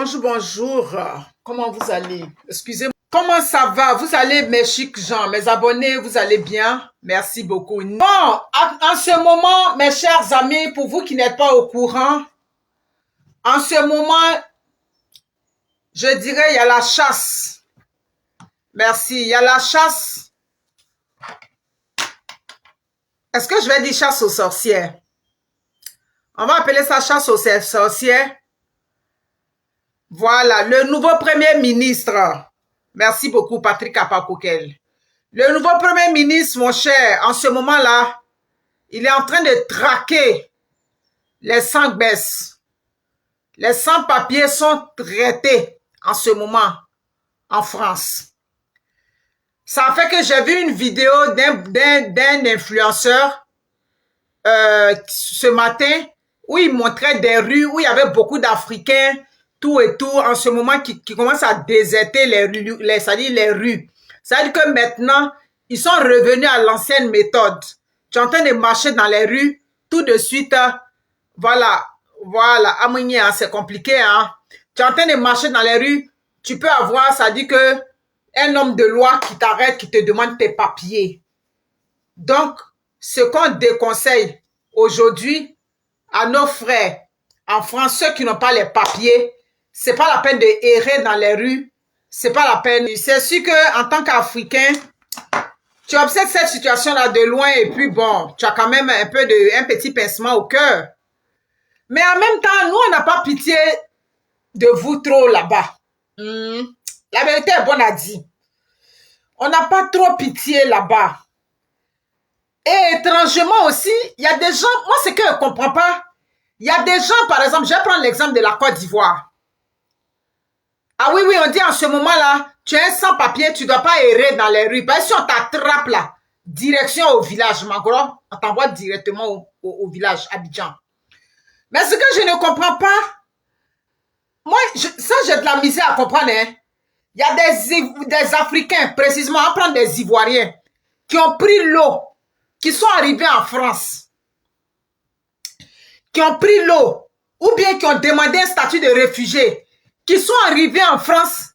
Bonjour, bonjour. Comment vous allez? Excusez-moi. Comment ça va? Vous allez, mes chics gens, mes abonnés, vous allez bien? Merci beaucoup. Bon, en ce moment, mes chers amis, pour vous qui n'êtes pas au courant, en ce moment, je dirais, il y a la chasse. Merci. Il y a la chasse. Est-ce que je vais dire chasse aux sorcières? On va appeler ça chasse aux sorcières. Voilà, le nouveau Premier ministre. Merci beaucoup, Patrick Apakoukel. Le nouveau Premier ministre, mon cher, en ce moment-là, il est en train de traquer les sans-baisses. Les sans-papiers sont traités en ce moment en France. Ça fait que j'ai vu une vidéo d'un influenceur ce matin où il montrait des rues où il y avait beaucoup d'Africains, tout et tout, en ce moment, qui commencent à déserter les rues, c'est-à-dire les rues. C'est-à-dire que maintenant, ils sont revenus à l'ancienne méthode. Tu es en train de marcher dans les rues, tout de suite, voilà, Amounia, c'est compliqué, hein. Tu es en train de marcher dans les rues, tu peux avoir, ça dit que un homme de loi qui t'arrête, qui te demande tes papiers. Donc, ce qu'on déconseille aujourd'hui à nos frères en France, ceux qui n'ont pas les papiers, c'est pas la peine de errer dans les rues, c'est pas la peine. C'est sûr que en tant qu'Africain, tu observes cette situation-là de loin et puis bon, tu as quand même un petit pincement au cœur. Mais en même temps, nous, on n'a pas pitié de vous trop là-bas. La vérité est bonne à dire. On n'a pas trop pitié là-bas. Et étrangement aussi, il y a des gens, moi c'est que je ne comprends pas, il y a des gens, par exemple, je vais prendre l'exemple de la Côte d'Ivoire. Ah oui, on dit en ce moment-là, tu es sans-papier, tu ne dois pas errer dans les rues. Parce que si on t'attrape là, direction au village, Magoro, on t'envoie directement au village, Abidjan. Mais ce que je ne comprends pas, moi, ça j'ai de la misère à comprendre. Hein. Il y a des Africains, précisément, on prend des Ivoiriens, qui ont pris l'eau, qui sont arrivés en France, qui ont pris l'eau, ou bien qui ont demandé un statut de réfugié, qui sont arrivés en France,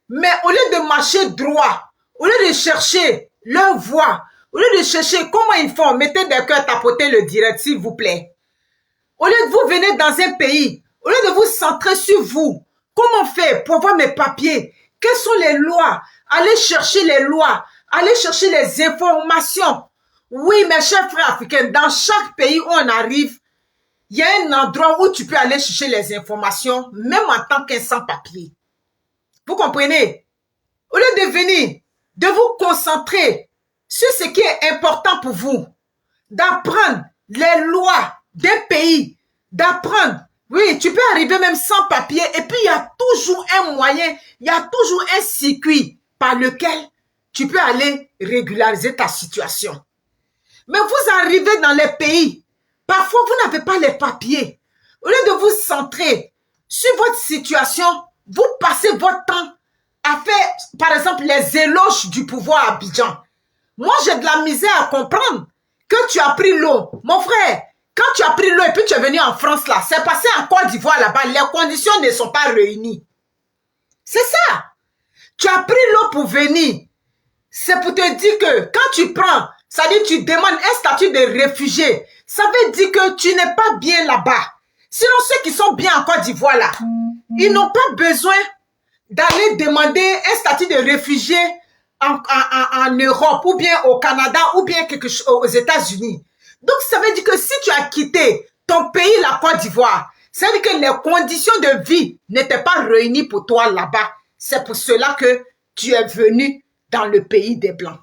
mais au lieu de marcher droit, au lieu de chercher leur voie, au lieu de chercher comment ils font, mettez des cœurs, tapotez le direct, s'il vous plaît. Au lieu de vous venir dans un pays, au lieu de vous centrer sur vous, comment faire pour avoir mes papiers? Quelles sont les lois? Allez chercher les lois, allez chercher les informations. Oui, mes chers frères africains, dans chaque pays où on arrive, il y a un endroit où tu peux aller chercher les informations, même en tant qu'un sans-papier. Vous comprenez? Au lieu de venir, de vous concentrer sur ce qui est important pour vous, d'apprendre les lois d'un pays, d'apprendre. Oui, tu peux arriver même sans papier et puis il y a toujours un moyen, il y a toujours un circuit par lequel tu peux aller régulariser ta situation. Mais vous arrivez dans les pays, parfois vous n'avez pas les papiers. Au lieu de vous centrer sur votre situation, vous passez votre temps à faire, par exemple, les éloges du pouvoir à Abidjan. Moi, j'ai de la misère à comprendre que tu as pris l'eau. Mon frère, quand tu as pris l'eau et puis tu es venu en France là, c'est passé en Côte d'Ivoire là-bas, les conditions ne sont pas réunies. C'est ça. Tu as pris l'eau pour venir. C'est pour te dire que quand tu prends, ça veut dire que tu demandes un statut de réfugié. Ça veut dire que tu n'es pas bien là-bas. Sinon, ceux qui sont bien en Côte d'Ivoire là, ils n'ont pas besoin d'aller demander un statut de réfugié en Europe ou bien au Canada ou bien aux États-Unis. Donc, ça veut dire que si tu as quitté ton pays, la Côte d'Ivoire, ça veut dire que les conditions de vie n'étaient pas réunies pour toi là-bas. C'est pour cela que tu es venu dans le pays des Blancs.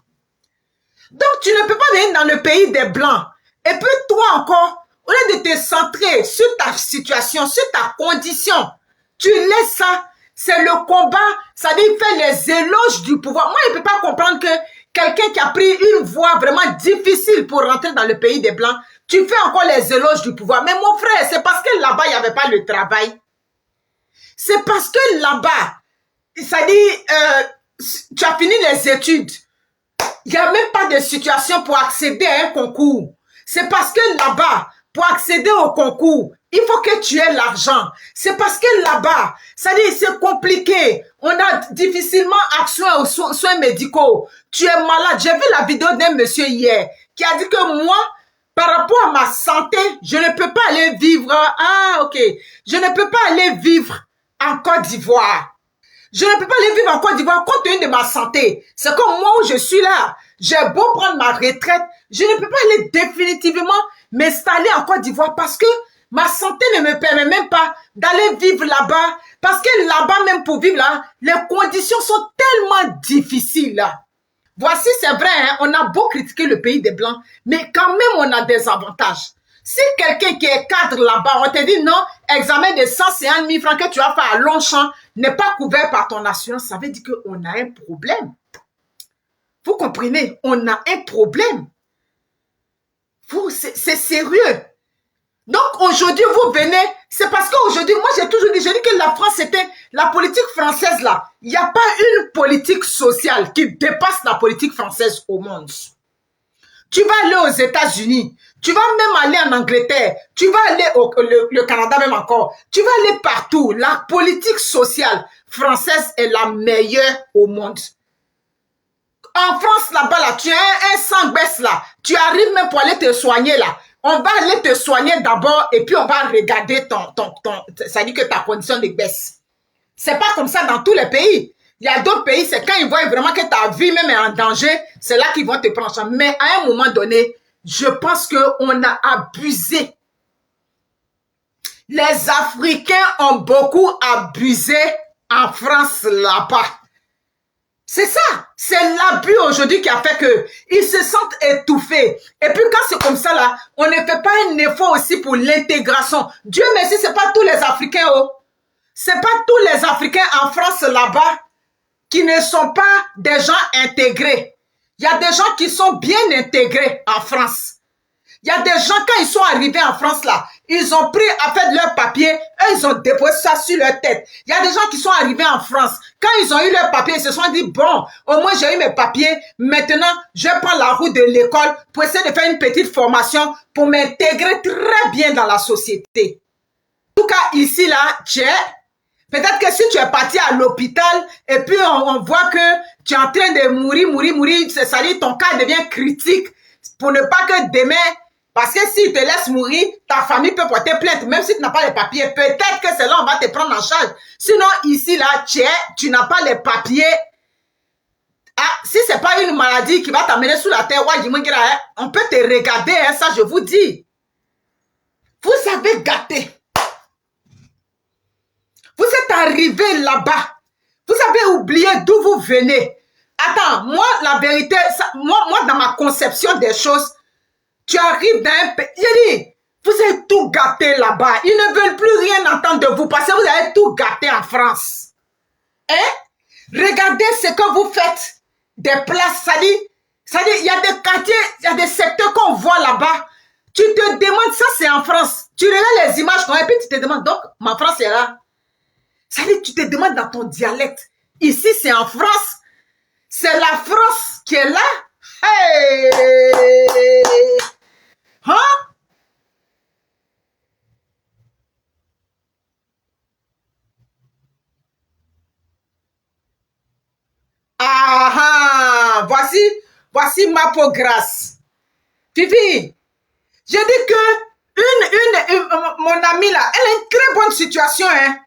Donc, tu ne peux pas venir dans le pays des Blancs. Et puis, toi encore, au lieu de te centrer sur ta situation, sur ta condition, tu laisses ça. C'est le combat, ça veut dire faire les éloges du pouvoir. Moi, je ne peux pas comprendre que quelqu'un qui a pris une voie vraiment difficile pour rentrer dans le pays des Blancs, tu fais encore les éloges du pouvoir. Mais mon frère, c'est parce que là-bas, il n'y avait pas le travail. C'est parce que là-bas, ça dit, tu as fini les études. Il n'y a même pas de situation pour accéder à un concours. C'est parce que là-bas, pour accéder au concours, Il faut que tu aies l'argent. C'est parce que là-bas, ça dit c'est compliqué. On a difficilement accès aux soins médicaux. Tu es malade. J'ai vu la vidéo d'un monsieur hier qui a dit que moi, par rapport à ma santé, je ne peux pas aller vivre. Ah, ok. Je ne peux pas aller vivre en Côte d'Ivoire. Je ne peux pas aller vivre en Côte d'Ivoire compte tenu de ma santé. C'est comme moi où je suis là. J'ai beau prendre ma retraite, je ne peux pas aller définitivement m'installer en Côte d'Ivoire parce que ma santé ne me permet même pas d'aller vivre là-bas. Parce que là-bas, même pour vivre là, les conditions sont tellement difficiles là. Voici, c'est vrai, hein, on a beau critiquer le pays des Blancs, mais quand même, on a des avantages. Si quelqu'un qui est cadre là-bas, on te dit non, examen de 150 000 francs que tu as fait à Longchamp n'est pas couvert par ton assurance, ça veut dire qu'on a un problème. Vous comprenez? On a un problème. C'est sérieux. Donc aujourd'hui, vous venez, c'est parce qu'aujourd'hui, moi j'ai toujours dit, j'ai dit que la France c'était, la politique française là, il n'y a pas une politique sociale qui dépasse la politique française au monde. Tu vas aller aux États-Unis, tu vas même aller en Angleterre, tu vas aller au Canada même encore, tu vas aller partout. La politique sociale française est la meilleure au monde. En France là-bas, là, tu as un sang baisse là, tu arrives même pour aller te soigner là. On va aller te soigner d'abord et puis on va regarder ça dit que ta condition de baisse. C'est pas comme ça dans tous les pays. Il y a d'autres pays, c'est quand ils voient vraiment que ta vie même est en danger, c'est là qu'ils vont te prendre en charge. Mais à un moment donné, je pense qu'on a abusé. Les Africains ont beaucoup abusé en France là-bas. C'est ça, c'est l'abus aujourd'hui qui a fait qu'ils se sentent étouffés. Et puis quand c'est comme ça là, on ne fait pas un effort aussi pour l'intégration. Dieu merci, c'est pas tous les Africains, oh. C'est pas tous les Africains en France là-bas qui ne sont pas des gens intégrés. Il y a des gens qui sont bien intégrés en France. Il y a des gens, quand ils sont arrivés en France là, ils ont pris à faire de leurs papiers, eux ils ont déposé ça sur leur tête. Il y a des gens qui sont arrivés en France, quand ils ont eu leurs papiers, ils se sont dit, bon, au moins j'ai eu mes papiers, maintenant je prends la route de l'école pour essayer de faire une petite formation pour m'intégrer très bien dans la société. En tout cas, ici là, peut-être que si tu es parti à l'hôpital et puis on voit que tu es en train de mourir, c'est-à-dire ton cas devient critique pour ne pas que demain, parce que s'ils te laissent mourir, ta famille peut porter plainte, même si tu n'as pas les papiers. Peut-être que c'est là on va te prendre en charge. Sinon, ici, là, tu n'as pas les papiers. Ah, si ce n'est pas une maladie qui va t'amener sous la terre, on peut te regarder, hein, ça je vous dis. Vous avez gâté. Vous êtes arrivé là-bas. Vous avez oublié d'où vous venez. Attends, moi, la vérité, moi, dans ma conception des choses, tu arrives dans un pays, j'ai dit, vous avez tout gâté là-bas. Ils ne veulent plus rien entendre de vous parce que vous avez tout gâté en France. Hein? Regardez ce que vous faites. Des places, ça dit, il y a des quartiers, il y a des secteurs qu'on voit là-bas. Tu te demandes, ça c'est en France. Tu regardes les images et puis tu te demandes, donc, ma France est là. Ça dit, tu te demandes dans ton dialecte. Ici, c'est en France. C'est la France qui est là. Hey! Hein? Ah, voici ma peau grasse. Fifi, j'ai dit que mon amie là, elle a une très bonne situation, hein.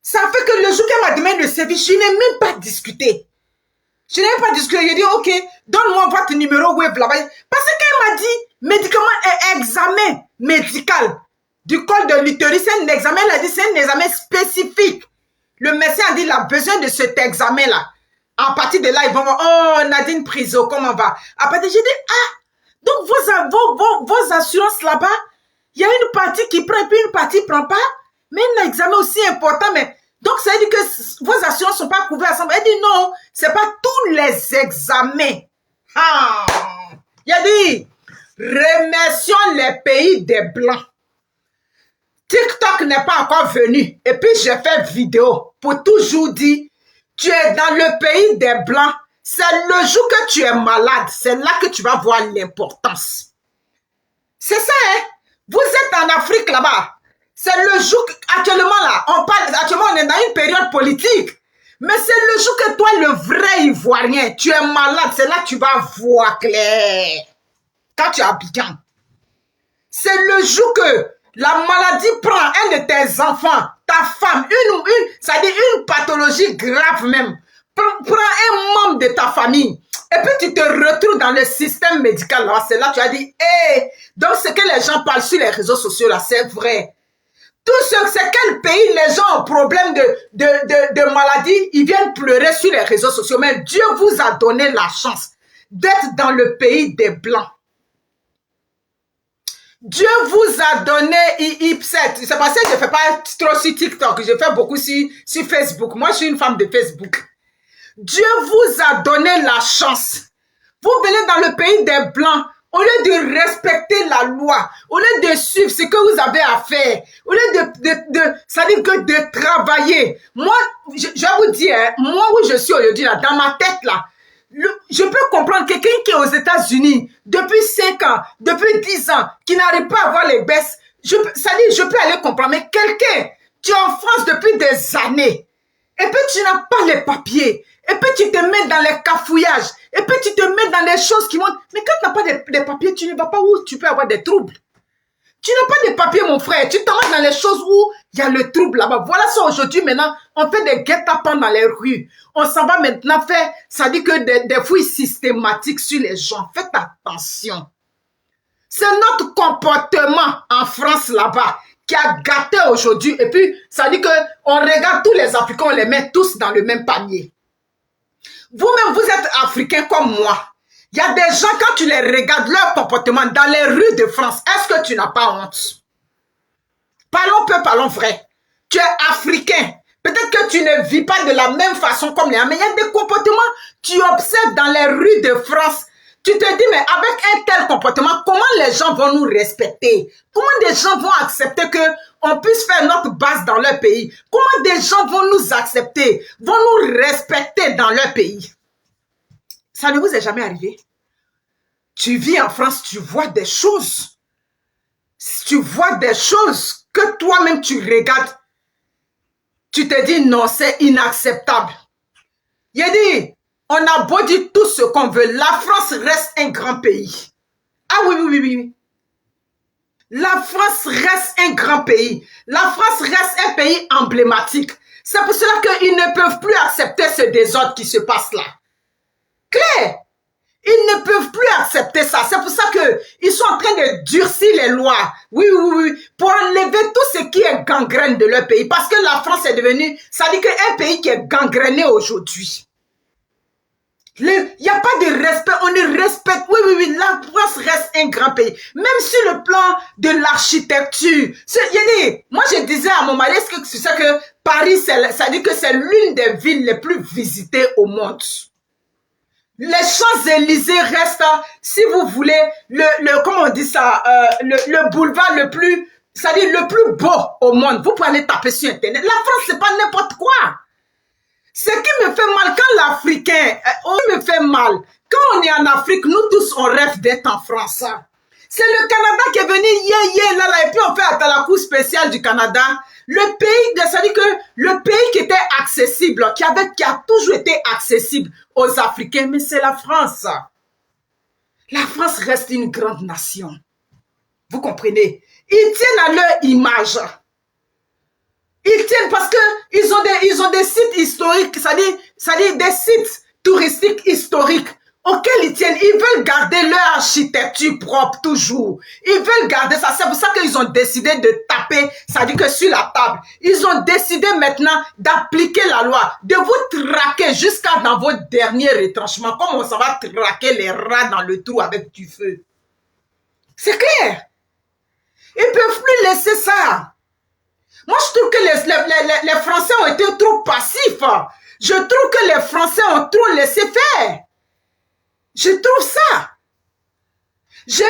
Ça fait que le jour qu'elle m'a demandé le service, je n'ai même pas discuté. Je n'ai pas discuté. J'ai dit, ok, donne-moi votre numéro web là-bas. Parce qu'elle m'a dit, médicament et examen médical du col de l'utérus, c'est un examen, elle a dit, c'est un examen spécifique. Le médecin a dit, il a besoin de cet examen-là. À partir de là, ils vont voir, oh, Nadine Priso, comment on va? À partir, j'ai dit, ah, donc vos assurances là-bas, il y a une partie qui prend et puis une partie ne prend pas. Mais un examen aussi important, mais donc ça veut dire que vos assurances ne sont pas couvertes ensemble. Elle dit non, ce n'est pas tous les examens. Ah, il a dit, remercions les pays des Blancs. TikTok n'est pas encore venu. Et puis j'ai fait vidéo pour toujours dire, tu es dans le pays des Blancs. C'est le jour que tu es malade, c'est là que tu vas voir l'importance. C'est ça, hein? Vous êtes en Afrique là-bas. C'est le jour, actuellement là, actuellement on est dans une période politique. Mais c'est le jour que toi, le vrai Ivoirien, tu es malade, c'est là que tu vas voir clair. Quand tu es à Abidjan. C'est le jour que la maladie prend un de tes enfants, ta femme, c'est-à-dire une pathologie grave même, prend un membre de ta famille. Et puis tu te retrouves dans le système médical là, c'est là que tu as dit, hey, donc ce que les gens parlent sur les réseaux sociaux là, c'est vrai. Tout ce, c'est quel pays les gens ont problème de maladie, ils viennent pleurer sur les réseaux sociaux. Mais Dieu vous a donné la chance d'être dans le pays des Blancs. Dieu vous a donné, c'est parce que je ne fais pas trop sur TikTok, je fais beaucoup sur Facebook. Moi, je suis une femme de Facebook. Dieu vous a donné la chance. Vous venez dans le pays des Blancs. Au lieu de respecter la loi, au lieu de suivre ce que vous avez à faire, au lieu ça veut dire que de travailler. Moi, je vais vous dire, hein, moi où je suis aujourd'hui, là, dans ma tête, là, je peux comprendre quelqu'un qui est aux États-Unis depuis 5 ans, depuis 10 ans, qui n'arrive pas à avoir les baisses. Ça dit, je peux aller comprendre, mais quelqu'un, tu es en France depuis des années, et puis tu n'as pas les papiers, et puis tu te mets dans les cafouillages, et puis tu te mets dans des choses qui montrent. Mais quand tu n'as pas des papiers, tu ne vas pas où tu peux avoir des troubles. Tu n'as pas de papiers, mon frère. Tu t'en vas dans les choses où il y a le trouble là-bas. Voilà ça aujourd'hui, maintenant, on fait des guet-apens dans les rues. On s'en va maintenant faire, ça dit que des fouilles systématiques sur les gens. Faites attention. C'est notre comportement en France là-bas qui a gâté aujourd'hui. Et puis, ça dit que on regarde tous les Africains, on les met tous dans le même panier. Vous-même, vous êtes Africain comme moi. Il y a des gens, quand tu les regardes, leur comportement dans les rues de France, est-ce que tu n'as pas honte? Parlons peu, parlons vrai. Tu es Africain. Peut-être que tu ne vis pas de la même façon comme les gens, mais il y a des comportements, tu observes dans les rues de France. Tu te dis, mais avec un tel comportement, comment les gens vont nous respecter? Comment des gens vont accepter qu'on puisse faire notre base dans leur pays? Comment des gens vont nous accepter, vont nous respecter dans leur pays? Ça ne vous est jamais arrivé? Tu vis en France, tu vois des choses. Tu vois des choses que toi-même tu regardes. Tu te dis, non, c'est inacceptable. Il a dit, on a beau dire tout ce qu'on veut, la France reste un grand pays. Ah oui, oui, oui, oui. La France reste un grand pays. La France reste un pays emblématique. C'est pour cela qu'ils ne peuvent plus accepter ce désordre qui se passe là. Claire, ils ne peuvent plus accepter ça. C'est pour ça qu'ils sont en train de durcir les lois. Oui, oui, oui. Pour enlever tout ce qui est gangrène de leur pays. Parce que la France est devenue, ça dit qu'un pays qui est gangréné aujourd'hui. Il n'y a pas de respect, on ne respecte. Oui, oui, oui, la France reste un grand pays. Même sur le plan de l'architecture. Moi, je disais à mon mari, est-ce que tu sais que Paris, ça dit que c'est l'une des villes les plus visitées au monde. Les Champs-Élysées restent, si vous voulez, comment on dit ça, le boulevard le plus, c'est-à-dire le plus beau au monde. Vous pouvez aller taper sur Internet. La France, c'est pas n'importe quoi. Ce qui me fait mal, quand l'Africain, me fait mal, quand on est en Afrique, nous tous, on rêve d'être en France. C'est le Canada qui est venu, là, et puis on fait à la cour spéciale du Canada. Le pays, c'est-à-dire que le pays qui était accessible, qui a toujours été accessible aux Africains, mais c'est la France. La France reste une grande nation. Vous comprenez? Ils tiennent à leur image. Ils tiennent parce que ils ont des sites historiques, c'est-à-dire des sites touristiques historiques auxquels ils tiennent. Ils veulent garder leur architecture propre toujours. Ils veulent garder ça. C'est pour ça qu'ils ont décidé de taper, c'est-à-dire que sur la table. Ils ont décidé maintenant d'appliquer la loi, de vous traquer jusqu'à dans vos derniers retranchements. Comme on s'en va traquer les rats dans le trou avec du feu. C'est clair. Ils ne peuvent plus laisser ça. Moi, je trouve que les Français ont été trop passifs. Je trouve que les Français ont trop laissé faire. Je trouve ça. J'ai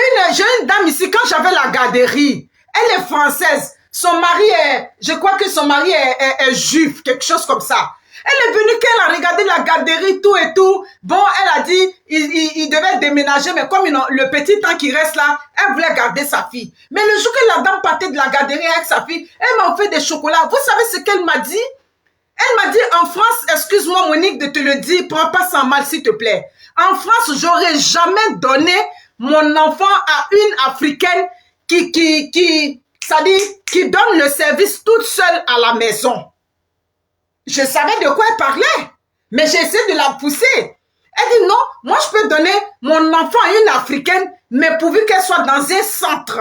une dame ici, quand j'avais la garderie, elle est française. Son mari est, je crois que son mari est juif, quelque chose comme ça. Elle est venue, qu'elle a regardé la garderie, tout et tout. Bon, elle a dit, il devait déménager, mais comme le petit temps qui reste là, elle voulait garder sa fille. Mais le jour que la dame partait de la garderie avec sa fille, elle m'a offert des chocolats. Vous savez ce qu'elle m'a dit? Elle m'a dit, en France, excuse-moi Monique de te le dire, prends pas ça mal s'il te plaît. En France, j'aurais jamais donné mon enfant à une Africaine qui donne le service toute seule à la maison. Je savais de quoi elle parlait, mais j'ai essayé de la pousser. Elle dit non, moi je peux donner mon enfant à une Africaine, mais pourvu qu'elle soit dans un centre.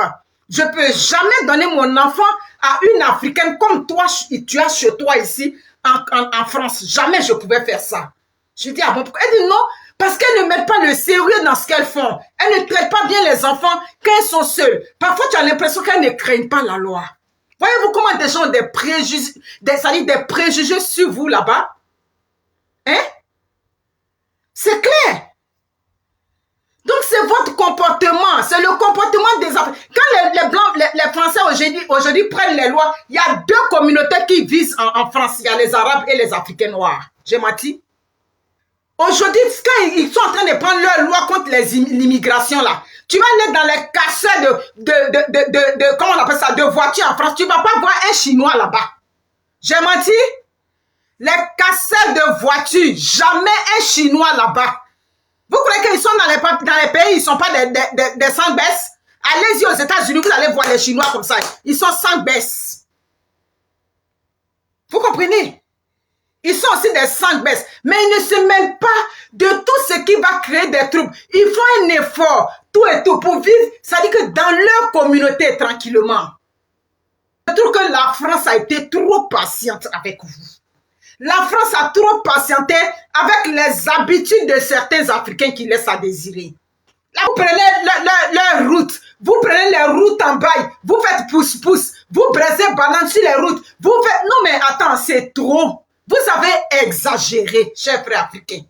Je ne peux jamais donner mon enfant à une Africaine comme toi, tu as chez toi ici en France. Jamais je pouvais faire ça. Je dis, ah bon, pourquoi? Elle dit non, parce qu'elles ne mettent pas le sérieux dans ce qu'elles font. Elles ne traitent pas bien les enfants quand elles sont seules. Parfois, tu as l'impression qu'elles ne craignent pas la loi. Voyez-vous comment des gens ont des préjugés sur vous là-bas? Hein? C'est clair. Donc, c'est votre comportement. C'est le comportement des Africains. Quand les Blancs, les Français aujourd'hui prennent les lois, il y a deux communautés qui visent en France. Il y a les Arabes et les Africains noirs. J'ai menti. Aujourd'hui, quand ils sont en train de prendre leur loi contre l'immigration là, tu vas aller dans les casseurs comment on appelle ça, de voitures en France, tu ne vas pas voir un Chinois là-bas. J'ai menti? Les casseurs de voitures, jamais un Chinois là-bas. Vous croyez qu'ils sont dans les pays, ils ne sont pas des sans-baisse? Allez-y aux États-Unis, vous allez voir les Chinois comme ça. Ils sont sans-baisse. Vous comprenez? Ils sont aussi des sans-baisse. Mais ils ne se mêlent pas de tout ce qui va créer des troubles. Ils font un effort, tout et tout, pour vivre, ça dit que dans leur communauté, tranquillement. Je trouve que la France a été trop patiente avec vous. La France a trop patienté avec les habitudes de certains Africains qui laissent à désirer. Là, vous prenez leur route, vous prenez les routes en bail, vous faites pouce-pouce, vous braisez banane sur les routes, vous faites... Non mais attends, c'est trop. Vous avez exagéré, chers frères africains.